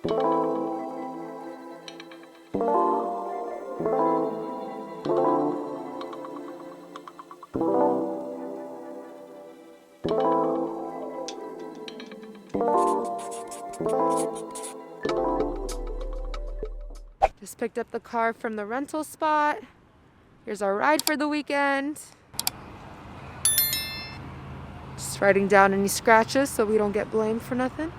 Just picked up the car from the rental spot. Here's our ride for the weekend. Just writing down any scratches so we don't get blamed for nothing.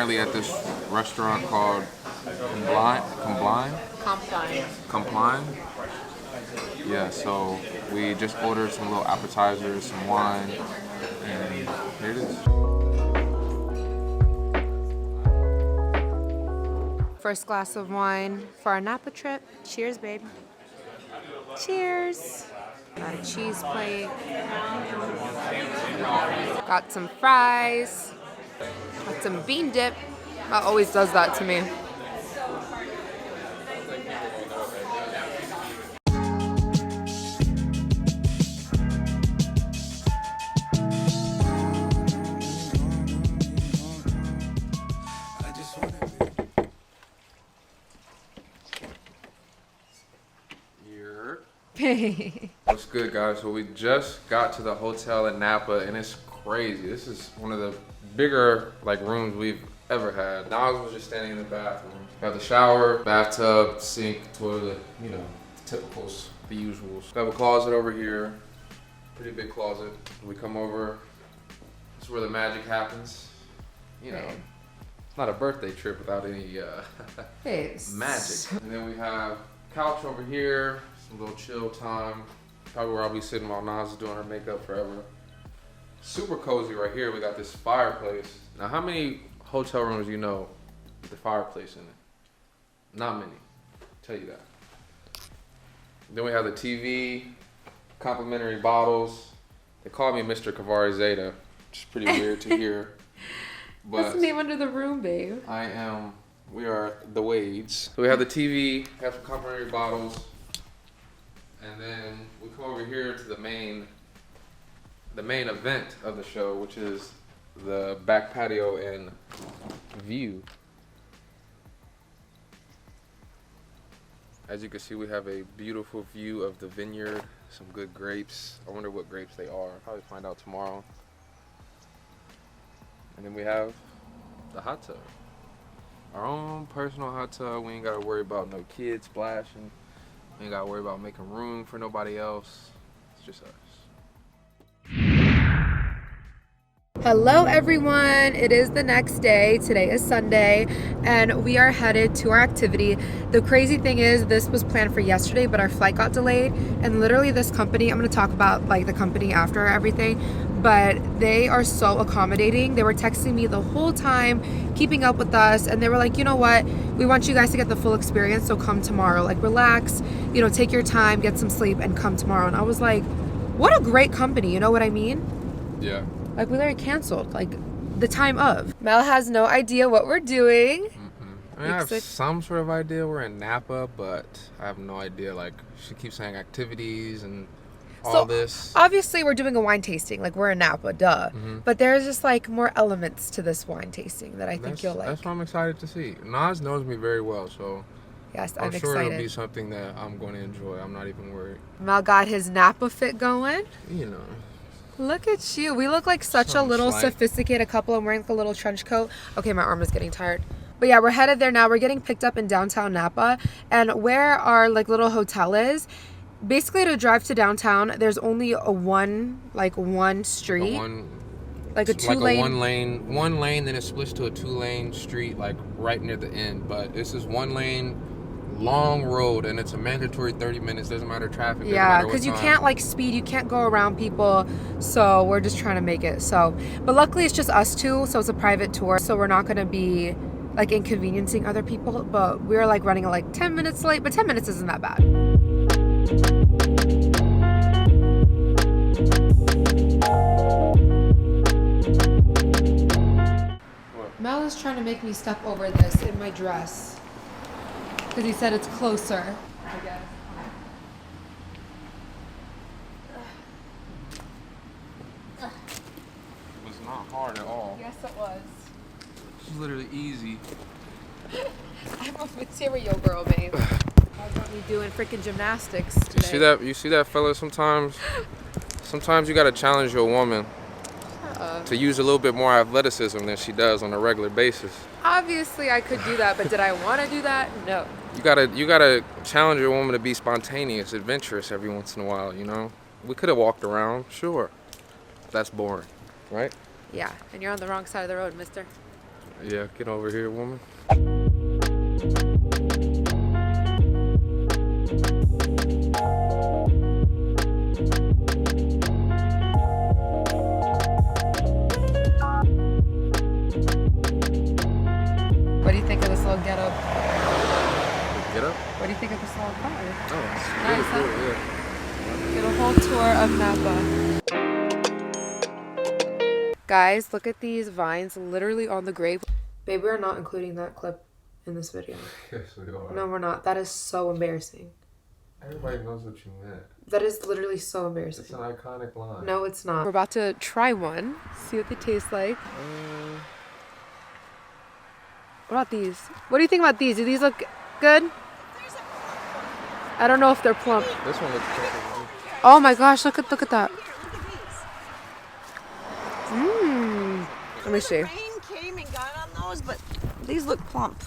At this restaurant called Compline. Yeah, so we just ordered some little appetizers, some wine, and here it is. First glass of wine for our Napa trip. Cheers, babe. Cheers. Got a cheese plate. Got some fries. Got some bean dip. That always does that to me. What's good, guys? So we just got to the hotel in Napa, and it's crazy. This is one of the bigger rooms we've ever had. Nas was just standing in the bathroom. Got the shower, bathtub, sink, toilet, you know, the typicals, the usuals. Got a closet over here, pretty big closet. We come over, it's where the magic happens. You know, it's not a birthday trip without any magic. And then we have couch over here, some little chill time. Probably where I'll be sitting while Nas is doing her makeup forever. Super cozy right here. We got this fireplace. Now, how many hotel rooms you know with the fireplace in it? Not many. I'll tell you that. Then we have the TV, complimentary bottles. They call me Mr. Kavari Zeta, which is pretty weird to hear. But what's the name under the room, babe? We are the Wades. So we have the TV, have some complimentary bottles, and then we come over here to the main event of the show, which is the back patio and view. As you can see, we have a beautiful view of the vineyard, some good grapes. I wonder what grapes they are. I'll probably find out tomorrow. And then we have the hot tub. Our own personal hot tub. We ain't gotta worry about no kids splashing. We ain't gotta worry about making room for nobody else. It's just us. Hello everyone, it is the next day. Today is Sunday and we are headed to our activity. The crazy thing is this was planned for yesterday, but our flight got delayed, and literally this company, I'm going to talk about the company after everything, but they are so accommodating. They were texting me the whole time, keeping up with us, and they were like, you know what, we want you guys to get the full experience, so come tomorrow. Relax, take your time, get some sleep, and come tomorrow. And I was like, what a great company, you know what I mean? Yeah. We literally canceled, the time of. Mel has no idea what we're doing. Mm-hmm. I have some sort of idea. We're in Napa, but I have no idea. She keeps saying activities and all this. Obviously, we're doing a wine tasting. We're in Napa, duh. Mm-hmm. But there's just, more elements to this wine tasting that I think you'll like. That's what I'm excited to see. Nas knows me very well, so... Yes, I'm sure excited. It'll be something that I'm going to enjoy. I'm not even worried. Mel got his Napa fit going. Look at you. We look like such a little sophisticated couple. I'm wearing a little trench coat. Okay, my arm is getting tired. But yeah, we're headed there now. We're getting picked up in downtown Napa. And where our like little hotel is, basically to drive to downtown, there's only a one street. Like a one lane, then it splits to a 2-lane street, like right near the end. But this is 1 lane, long road, and it's a mandatory 30 minutes. Doesn't matter traffic. Yeah, because you can't like speed. You can't go around people. So we're just trying to make it. So, but luckily it's just us two. So it's a private tour. So we're not gonna be like inconveniencing other people. But we're like running like 10 minutes late. But 10 minutes isn't that bad. Mel is trying to make me step over this in my dress. Because he said it's closer, I guess. It was not hard at all. Yes, it was. It's literally easy. I'm a material girl, babe. I got me doing freaking gymnastics today. You see that, fella? Sometimes you gotta challenge your woman to use a little bit more athleticism than she does on a regular basis. Obviously, I could do that, but did I want to do that? No. You gotta challenge your woman to be spontaneous, adventurous every once in a while. You know, we could have walked around, sure. That's boring, right? Yeah, and you're on the wrong side of the road, mister. Yeah, get over here, woman. What do you think of this little ghetto? Get up. What do you think of this little car? Oh, it's Nice, really huh? cool, yeah. Get a whole tour of Napa. Guys, look at these vines literally on the grape. Babe, we are not including that clip in this video. Yes, we are. No, we're not. That is so embarrassing. Everybody knows what you meant. That is literally so embarrassing. It's an iconic line. No, it's not. We're about to try one. See what they taste like. What about these? What do you think about these? Do these look good? I don't know if they're plump. This one looks perfect. Oh my gosh, look at that. Mmm. Let me see. Rain came and got on those, but these look plump.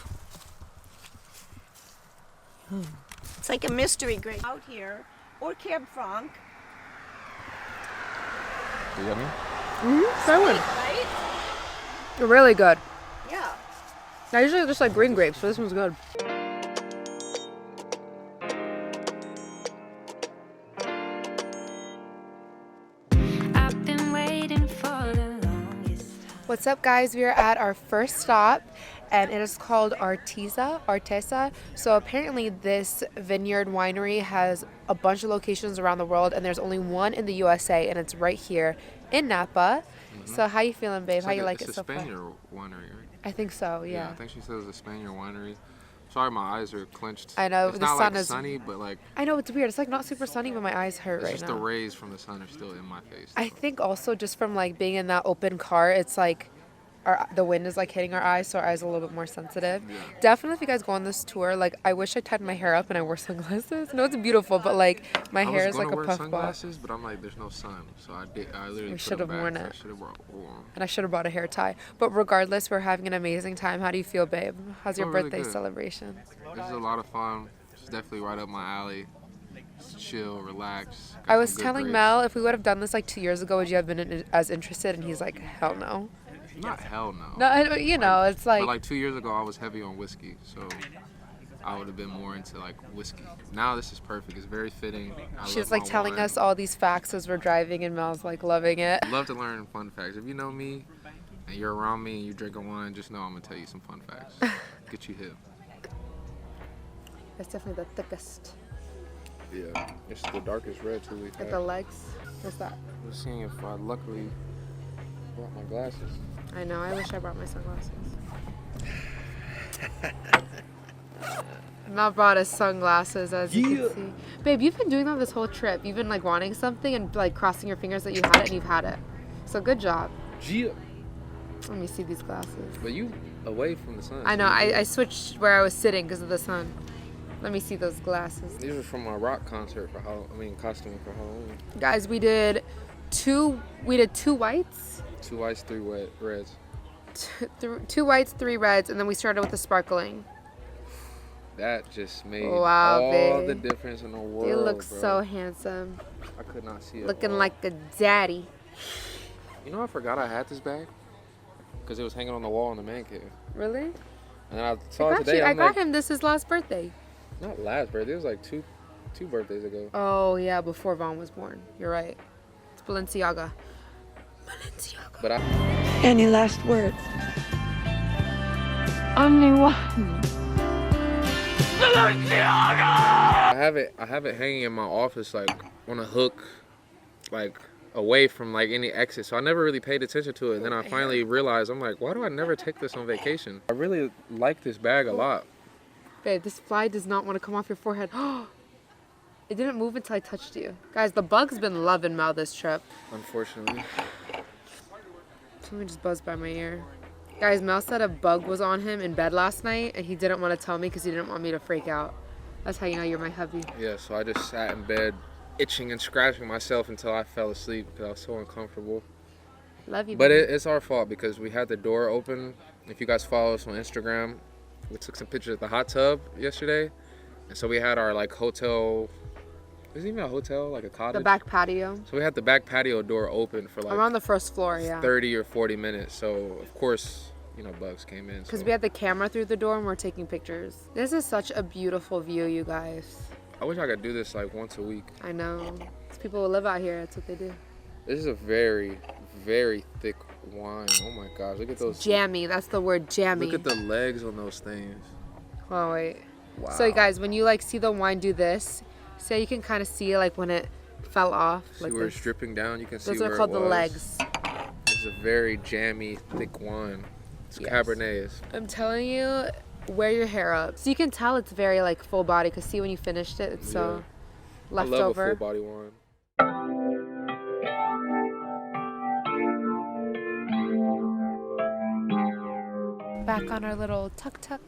It's like a mystery grape out here, or Cab Franc. Yummy? Try one. Right? They're really good. Yeah. I usually just like green grapes, but this one's good. I've been waiting for the longest time. What's up, guys? We are at our first stop, and it is called ARTESA. So apparently this vineyard winery has a bunch of locations around the world, and there's only one in the USA, and it's right here in Napa. So how you feeling, babe? How you like it so far? It's a Spaniard winery, right? I think so, yeah. I think she said it was a Spaniard winery. Sorry, my eyes are clenched. I know, it's the not sun like is sunny, but like I know it's weird. It's like not super sunny, but my eyes hurt it's right just now. the rays from the sun are still in my face. I think also just from like being in that open car, it's like the wind is like hitting our eyes, so our eyes are a little bit more sensitive. Yeah. Definitely, if you guys go on this tour, like I wish I tied my hair up and I wore sunglasses. No, it's beautiful, but like my hair is like a wear puff ball. sunglasses, but I'm like, there's no sun, so I literally We put should them have back. worn I it. should have worn them. And I should have brought a hair tie. But regardless, we're having an amazing time. How do you feel, babe? How's your Feel really birthday good. celebration? This is a lot of fun. It's definitely right up my alley. Just chill, relax. got I some was good telling grapes. Mel, if we would have done this like 2 years ago, would you have been as interested? And he's like, hell no. Not hell no. No, you know, it's But like like 2 years ago, I was heavy on whiskey, so I would have been more into like whiskey. Now this is perfect. It's very fitting. she's like telling us all these facts as we're driving, and Mel's like loving it. I love to learn fun facts. If you know me and you're around me and you drink a wine, just know I'm gonna tell you some fun facts. Get you hip. It's definitely the thickest. Yeah, it's the darkest red too. We've With had. the legs. What's that? We're seeing if I luckily brought my glasses. I know, I wish I brought my sunglasses. Mel brought us sunglasses, as you can see. Babe, you've been doing that this whole trip. You've been like wanting something and like crossing your fingers that you had it, and you've had it. So good job. Yeah. Let me see these glasses. But you away from the sun. I know, I switched where I was sitting because of the sun. Let me see those glasses. These are from my rock concert for costume for Halloween. Guys, we did two whites. 2 whites, 3 reds. Two whites, 3 reds, and then we started with the sparkling. That just made Wow, all babe. the difference in the world. You look bro. so handsome. I could not see it. Looking all. like a daddy. You know, I forgot I had this bag because it was hanging on the wall in the man cave. Really? And I saw it today. I I'm got like, him this his last birthday. not last birthday. It was like two birthdays ago. Oh yeah, before Vaughn was born. You're right. It's Balenciaga. But Any last words? Only one. I have it hanging in my office like on a hook, like away from like any exit, so I never really paid attention to it. And then I finally realized, I'm like, why do I never take this on vacation? I really like this bag a lot. Babe, this fly does not want to come off your forehead. It didn't move until I touched you. Guys, the bug's been loving Mel this trip. Unfortunately. Something just buzzed by my ear. Guys, Mel said a bug was on him in bed last night, and he didn't want to tell me because he didn't want me to freak out. That's how you know you're my hubby. Yeah, so I just sat in bed itching and scratching myself until I fell asleep because I was so uncomfortable. Love you. But it's our fault because we had the door open. If you guys follow us on Instagram, we took some pictures of the hot tub yesterday. And so we had our like hotel, isn't even a hotel, like a cottage? The back patio. So we had the back patio door open for like I'm on the first floor, yeah. 30 or 40 minutes. So of course, you know, bugs came in. Because so. we had the camera through the door and we're taking pictures. This is such a beautiful view, you guys. I wish I could do this like once a week. I know. These people who live out here, that's what they do. This is a very, very thick wine. Oh my gosh, look at those. Jammy, that's the word, jammy. Look at the legs on those things. Oh, wait. Wow. So, you guys, when you like see the wine do this, say you can kind of see like when it fell off. See like where this. it's dripping down? You can see Those where are called it the was. legs. This is a very jammy, thick wine. It's Yes. Cabernet. I'm telling you, wear your hair up. So you can tell it's very like full body because see when you finished it, it's so I love leftover. a full body wine. Back on our little tuk-tuk.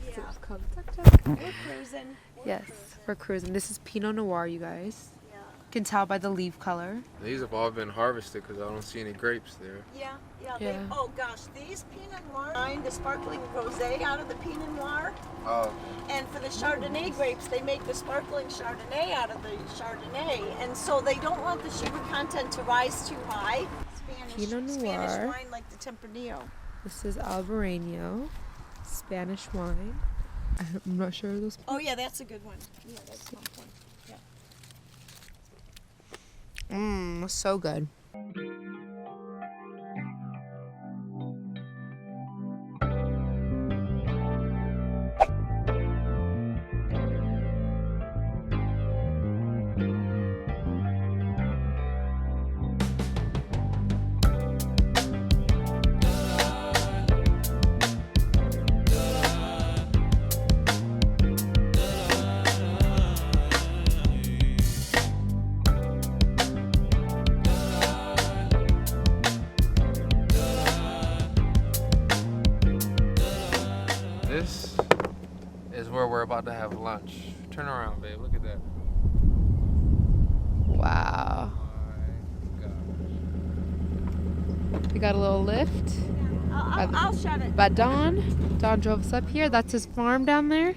Yeah. It's called tuk-tuk. We're cruising. Yes, we're cruising. This is Pinot Noir, you guys. Yeah. You can tell by the leaf color. These have all been harvested because I don't see any grapes there. Yeah. Yeah. Oh gosh, these Pinot Noir, find the sparkling rosé out of the Pinot Noir. Oh. And for the Chardonnay grapes, they make the sparkling Chardonnay out of the Chardonnay. And so they don't want the sugar content to rise too high. Pinot Spanish Noir. wine like the Tempranillo. This is Albarino, Spanish wine. I'm not sure of those. Oh yeah, that's a good one. Yeah, that's one point. Yeah. Mmm, so good. This is where we're about to have lunch. Turn around, babe. Look at that. Wow. My gosh. We got a little lift I'll shut it. by Don. Don drove us up here. That's his farm down there. You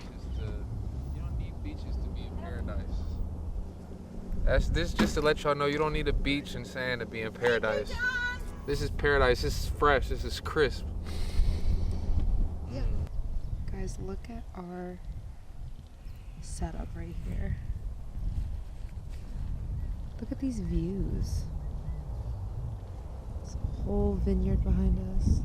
don't need beaches to be in paradise. That's this just to let y'all know you don't need a beach and sand to be in paradise. This is paradise. This is fresh. This is crisp. Guys, look at our setup right here. Look at these views. There's a whole vineyard behind us.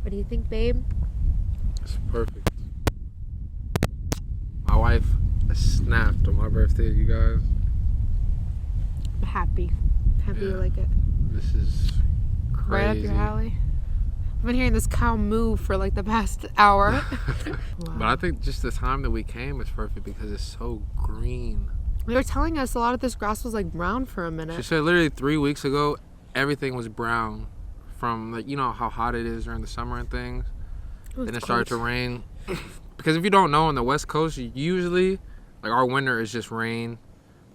What do you think, babe? It's perfect. My wife snapped on my birthday, you guys. I'm happy. Happy you Yeah. like it. This is crazy. Right up your alley. I've been hearing this cow moo for like the past hour. But I think just the time that we came is perfect because it's so green. They were telling us a lot of this grass was like brown for a She minute. said literally 3 weeks ago, everything was brown from like, you know how hot it is during the summer and things. Then it started to rain. Because if you don't know, on the West Coast, usually like our winter is just rain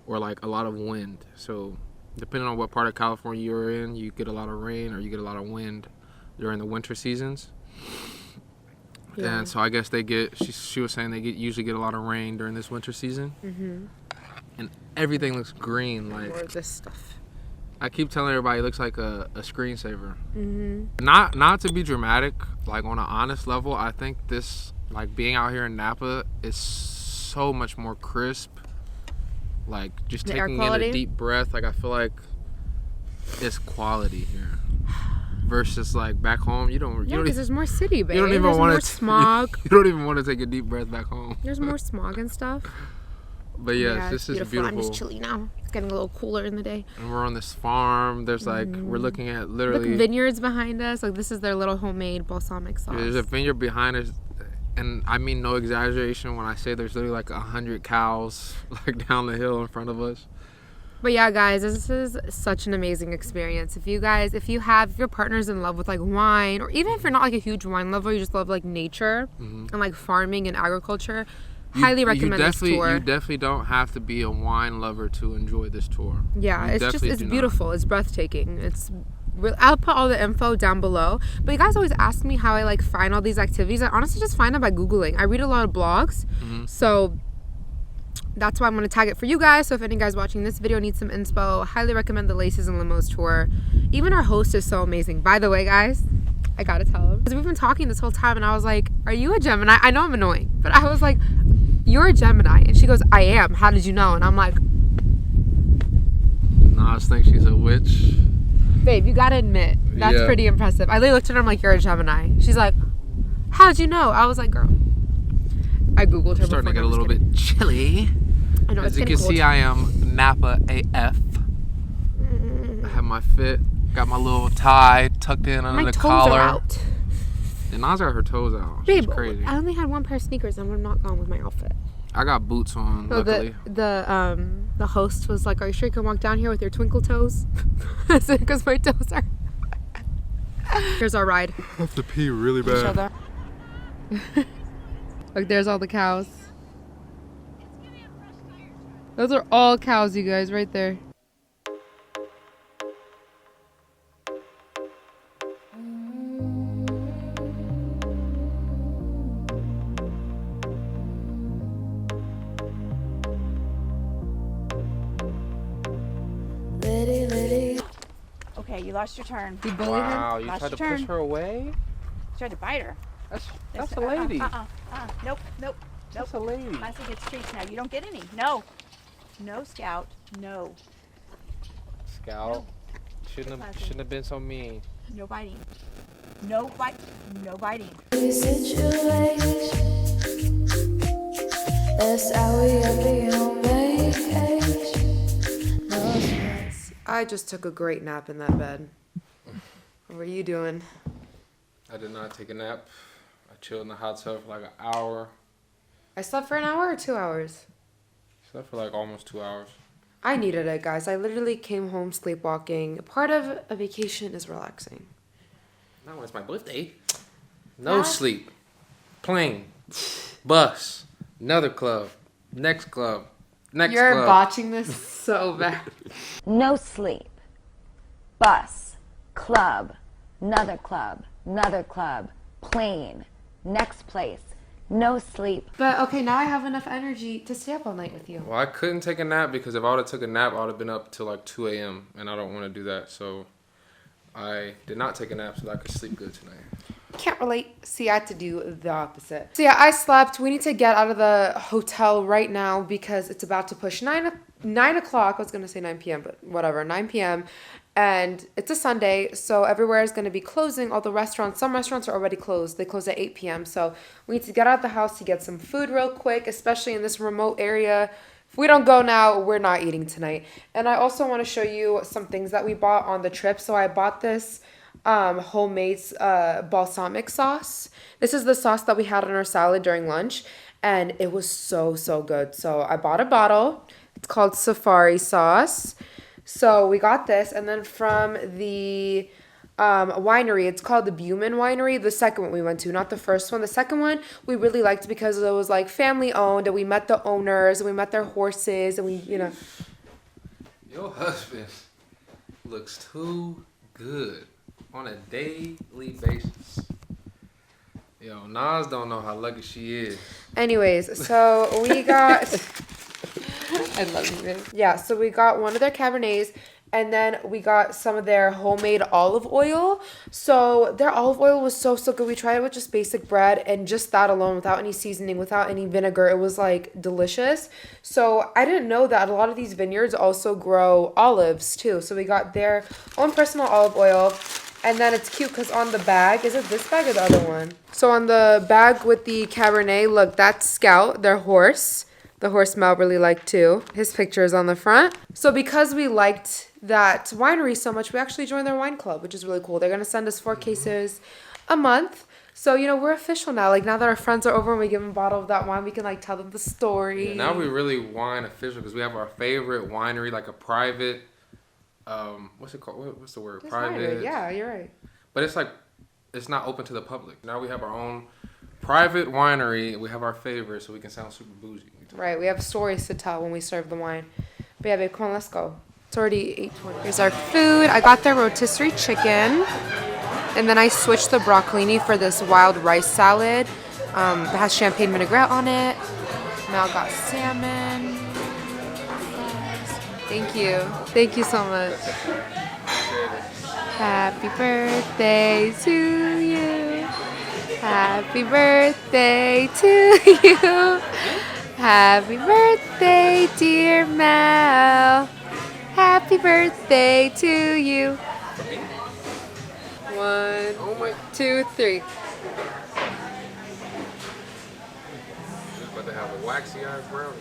or like a lot of wind. So depending on what part of California you're in, you get a lot of rain or you get a lot of wind during the winter seasons. Yeah. And so I guess they get, she was saying they usually get a lot of rain during this winter season. Mm-hmm. And everything looks green, like Or this stuff. I keep telling everybody it looks like a screensaver. Not to be dramatic, like on an honest level, I think this, like being out here in Napa is so much more crisp. Like just The air taking in quality? a deep breath, like I feel like it's quality here. Versus like back home, you don't Yeah, because there's more city, babe. you don't even There's want more to smog. You don't even want to take a deep breath back home. There's more smog and stuff. But yes, Yeah, this it's is beautiful. I'm beautiful. just chilly now. It's getting a little cooler in the day. And we're on this farm. There's like we're looking at Look, literally vineyards behind us. Like this is their little homemade balsamic sauce. there's a vineyard behind us, and I mean no exaggeration when I say there's literally like 100 cows like down the hill in front of us. But yeah, guys, this is such an amazing experience. If your partner's in love with like wine, or even if you're not like a huge wine lover, you just love like nature and like farming and agriculture, highly recommend this tour. You definitely don't have to be a wine lover to enjoy this tour. Yeah, You it's definitely do not. beautiful. It's breathtaking. I'll put all the info down below. But you guys always ask me how I like find all these activities. I honestly just find them by Googling. I read a lot of blogs, so that's why I'm gonna tag it for you guys. So if any guys watching this video need some inspo, highly recommend the Laces and Limos tour. Even our host is so amazing. By the way, guys, I gotta tell him, because we've been talking this whole time, and I was like, "Are you a Gemini?" I know I'm annoying, but I was like, "You're a Gemini," and she goes, "I am. How did you know?" And I'm like, Nas thinks she's a witch. "Babe, you gotta admit that's Yeah. pretty impressive." I literally looked at her. I'm like, "You're a Gemini." She's like, "How'd you know?" I was like, "Girl." I googled her. Starting to before. get a No, I'm little just bit chilly. kidding. I know, As it's you getting can cold. see, I am Napa AF. I have my fit, got my little tie tucked in under My the toes collar. are out. And Nas got her toes out. She's Babe, crazy. I only had one pair of sneakers and I'm not gone with my outfit. I got boots on, So luckily. the host was like, "Are you sure you can walk down here with your twinkle toes?" I said, "Because my toes are." Here's our ride. I have to pee really Show them. Look, there's all the cows. Those are all cows, you guys, right there. Okay, you lost your turn. You bully her? Wow, you Last tried to turn. push her away? Tried to bite her. That's a lady. Nope, nope. That's a lady. Lassie gets treats now. You don't get any. No. No, Scout. No. Scout. Shouldn't have been so mean. No biting. No bite. No biting. That's how we be on vacation. I just took a great nap in that bed. What were you doing? I did not take a nap. I chilled in the hot tub for like an hour. I slept for an hour or 2 hours. Slept for like almost 2 hours. I needed it, guys. I literally came home sleepwalking. Part of a vacation is relaxing. Not when it's my birthday. No Huh? sleep. Plane. Bus. Another club. Next club. Next You're club. botching this so bad. No sleep. Bus. Club. Another club. Another club. Plane. Next place. No sleep. But okay, now I have enough energy to stay up all night with you. Well, I couldn't take a nap because if I would have took a nap, I would have been up till like 2 a.m. and I don't want to do that. So I did not take a nap so that I could sleep good tonight. Can't relate. See, I had to do the opposite. So yeah, I slept. We need to get out of the hotel right now because it's about to push 9 o'clock. I was going to say 9 p.m., but whatever, 9 p.m. And it's a Sunday, so everywhere is going to be closing. All the restaurants, some restaurants are already closed. They close at 8 p.m. So we need to get out of the house to get some food real quick, especially in this remote area. If we don't go now, we're not eating tonight. And I also want to show you some things that we bought on the trip. So I bought this homemade balsamic sauce. This is the sauce that we had on our salad during lunch, and it was so good. So I bought a bottle. It's called Safari sauce. So we got this, and then from the winery, it's called the BUHMAN winery, the second one we went to, not the first one. The second one we really liked because it was like family owned, and we met the owners, and we met their horses, and we, you know. Your husband looks too good on a daily basis. Yo, Nas don't know how lucky she is. Anyways, so we got I love you, babe. Yeah, so we got one of their Cabernets, And then we got some of their homemade olive oil. So their olive oil was so good. We tried it with just basic bread and just that alone, without any seasoning, without any vinegar. It was like delicious. So I didn't know that a lot of these vineyards also grow olives too. So we got their own personal olive oil. And then it's cute because on the bag, is it this bag or the other one? So on the bag with the Cabernet, look, that's Scout, their horse. The horse Mel really liked too. His picture is on the front. So because we liked that winery so much, we actually joined their wine club, which is really cool. They're going to send us 4 cases a month. So, you know, we're official now. Like, now that our friends are over and we give them a bottle of that wine, we can, like, tell them the story. Yeah, now we really wine official because we have our favorite winery, like a private, what's it called? What's the word? It's private. winery. Yeah, you're right. But it's like, it's not open to the public. Now we have our own private winery. We have our favorite, so we can sound super bougie. Right, we have stories to tell when we serve the wine. But yeah, babe, come on, let's go. It's already 8:20. Here's our food. I got their rotisserie chicken. And then I switched the broccolini for this wild rice salad that has champagne vinaigrette on it. Now I got salmon. Thank you. Thank you so much. Happy birthday to you. Happy birthday to you. Happy birthday, dear Mel. Happy birthday to you. 1, 2, 3. But they have a waxy ass brownie,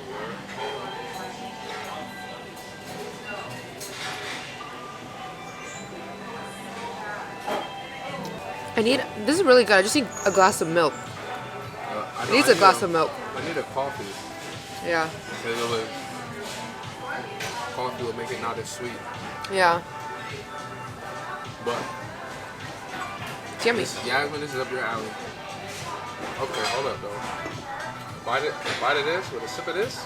This is really good. I just need a glass of milk. It needs a glass of milk. I need a coffee. Yeah. Coffee will make it not as sweet. Yeah. But It's yummy. Yasmin, this is up your alley. Okay, hold up though. Bite of this with a sip of this.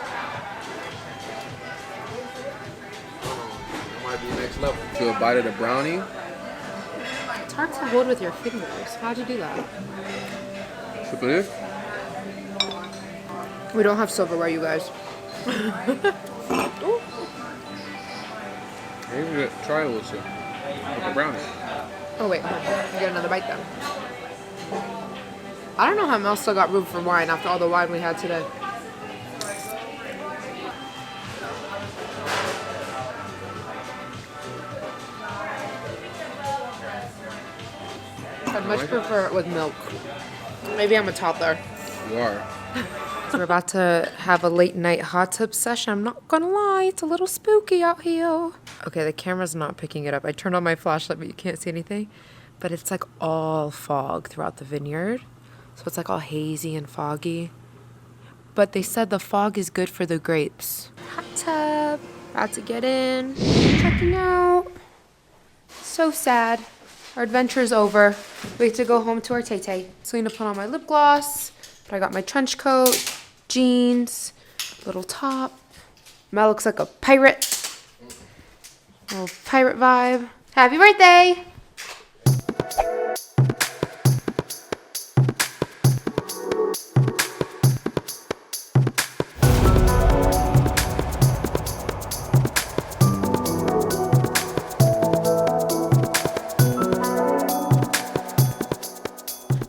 Hold on, that might be next level. Do a bite of the brownie. It's hard to hold with your fingers. How'd you do that? Sip of this. We don't have silverware, you guys. Maybe try it with some the brownie. Oh wait, hold on. I get another bite then. I don't know how Mel still got room for wine after all the wine we had today. I'd much prefer it with milk. Maybe I'm a toddler. You are. So we're about to have a late night hot tub session. I'm not gonna lie, it's a little spooky out here. Okay, the camera's not picking it up. I turned on my flashlight, but you can't see anything. But it's like all fog throughout the vineyard. So it's like all hazy and foggy. But they said the fog is good for the grapes. Hot tub, about to get in, checking out. So sad. Our adventure's over. We have to go home to our tay-tay. So I'm gonna put on my lip gloss. But I got my trench coat, jeans, little top. Mel looks like a pirate. Little pirate vibe. Happy birthday!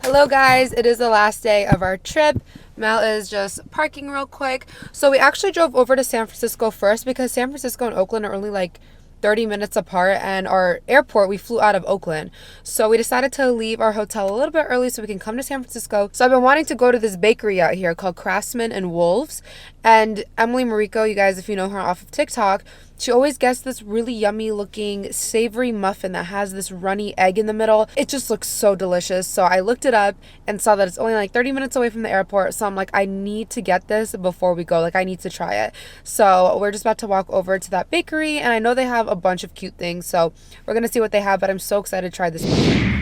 Hello guys, it is the last day of our trip. Mel is just parking real quick. So we actually drove over to San Francisco first because San Francisco and Oakland are only like 30 minutes apart, and our airport, we flew out of Oakland. So we decided to leave our hotel a little bit early so we can come to San Francisco. So I've been wanting to go to this bakery out here called Craftsman and Wolves. And Emily Mariko, you guys, if you know her off of TikTok, she always gets this really yummy looking savory muffin that has this runny egg in the middle. It just looks so delicious. So I looked it up and saw that it's only like 30 minutes away from the airport. So I'm like, I need to get this before we go. Like, I need to try it. So we're just about to walk over to that bakery, and I know they have a bunch of cute things. So we're going to see what they have, but I'm so excited to try this muffin.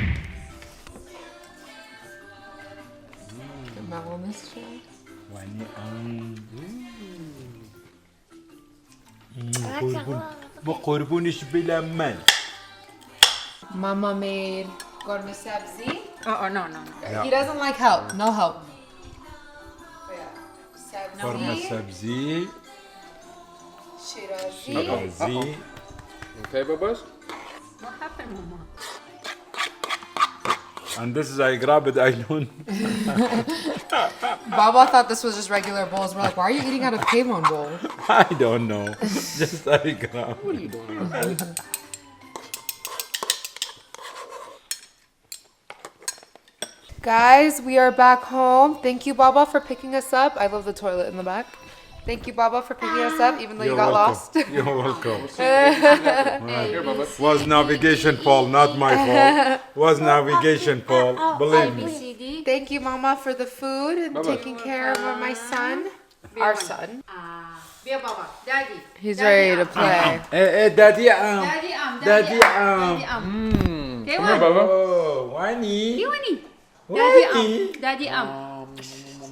Mama made gourmet sabzi. Oh, no. He doesn't like help. No help. Forma sabzi, Shirazi. shirazi, Okay, Bubba's? What happened, Mama? And this is I grab it, I don't. Baba thought this was just regular bowls. We're like, why are you eating out of K-Bone bowl? I don't know. Just I grab. What are you doing? Guys, we are back home. Thank you, Baba, for picking us up. I love the toilet in the back. Thank you, Baba, for picking us up, even though you got lost. You're welcome. Here, Bubba. Was navigation fault, not my fault. Was navigation fault. Believe me. Thank you, Mama, for the food and taking care of my son. Our son. Biar Baba. Daddy. He's ready to play. Hey, daddy, Daddy Daddy, Daddy Come here, Kewan. Bubba. Oh, Wani. Wani. Wani. Daddy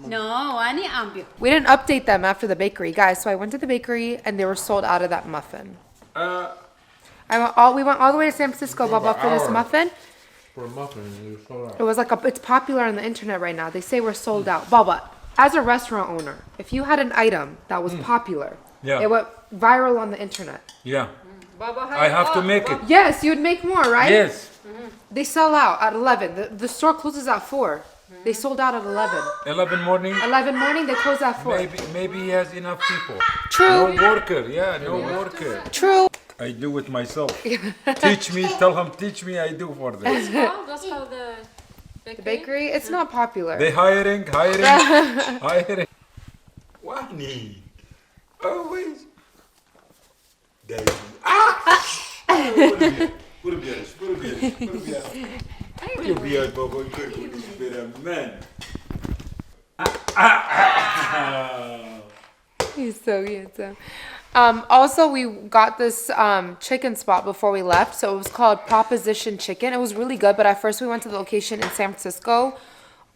No, Wani Biar. We didn't update them after the bakery, guys. So I went to the bakery and they were sold out of that muffin. We went all the way to San Francisco, Baba, for this muffin. For a muffin, you're so right. It was like it's popular on the internet right now. They say we're sold out. Baba, as a restaurant owner, if you had an item that was popular, Yeah. it went viral on the internet. Yeah. Baba, I have to make it. Yes, you'd make more, right? Yes. They sell out at 11. The store closes at 4. They sold out at 11. 11 morning. 11 morning, they close at 4. Maybe he has enough people. True. No worker. Yeah, no worker. True. I do it myself. Teach me. Tell him. Teach me. I do for this. That's how the The bakery, it's not popular. They hiring. Wani. Always. Daddy. Baba. Man. He's so handsome. Also, we got this chicken spot before we left. So it was called Proposition Chicken. It was really good, but at first we went to the location in San Francisco.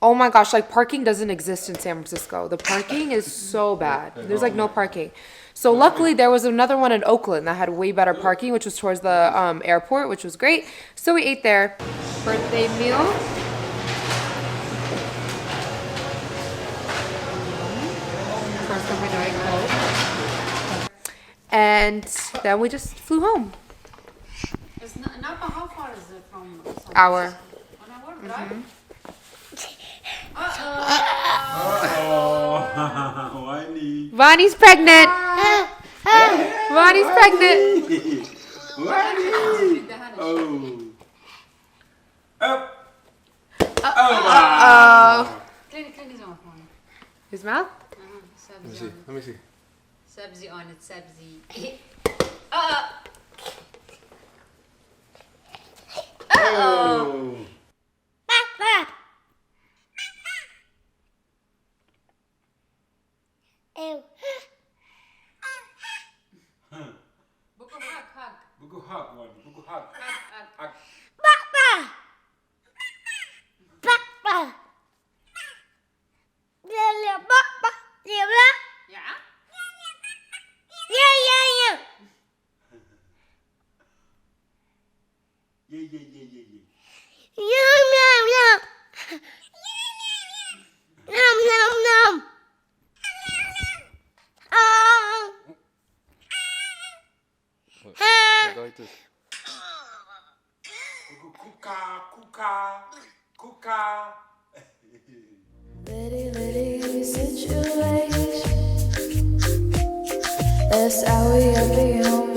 Oh my gosh, like parking doesn't exist in San Francisco. The parking is so bad. There's like no parking. So luckily there was another one in Oakland that had way better parking, which was towards the airport, which was great. So we ate there. Birthday meal. First time we're doing Coke. And then we just flew home. It's NAPA, how far is it from? Hour. 1 hour drive? Wani. Vonnie's pregnant. Vonnie's pregnant. Clean his mouth. His mouth? Let me see. Sabzi on it, sabzi. Buku hug. Buku hug, Wani. Buku hug. Hug. Ya? Go like this. Kuka. Litty situation. That's how we have been home.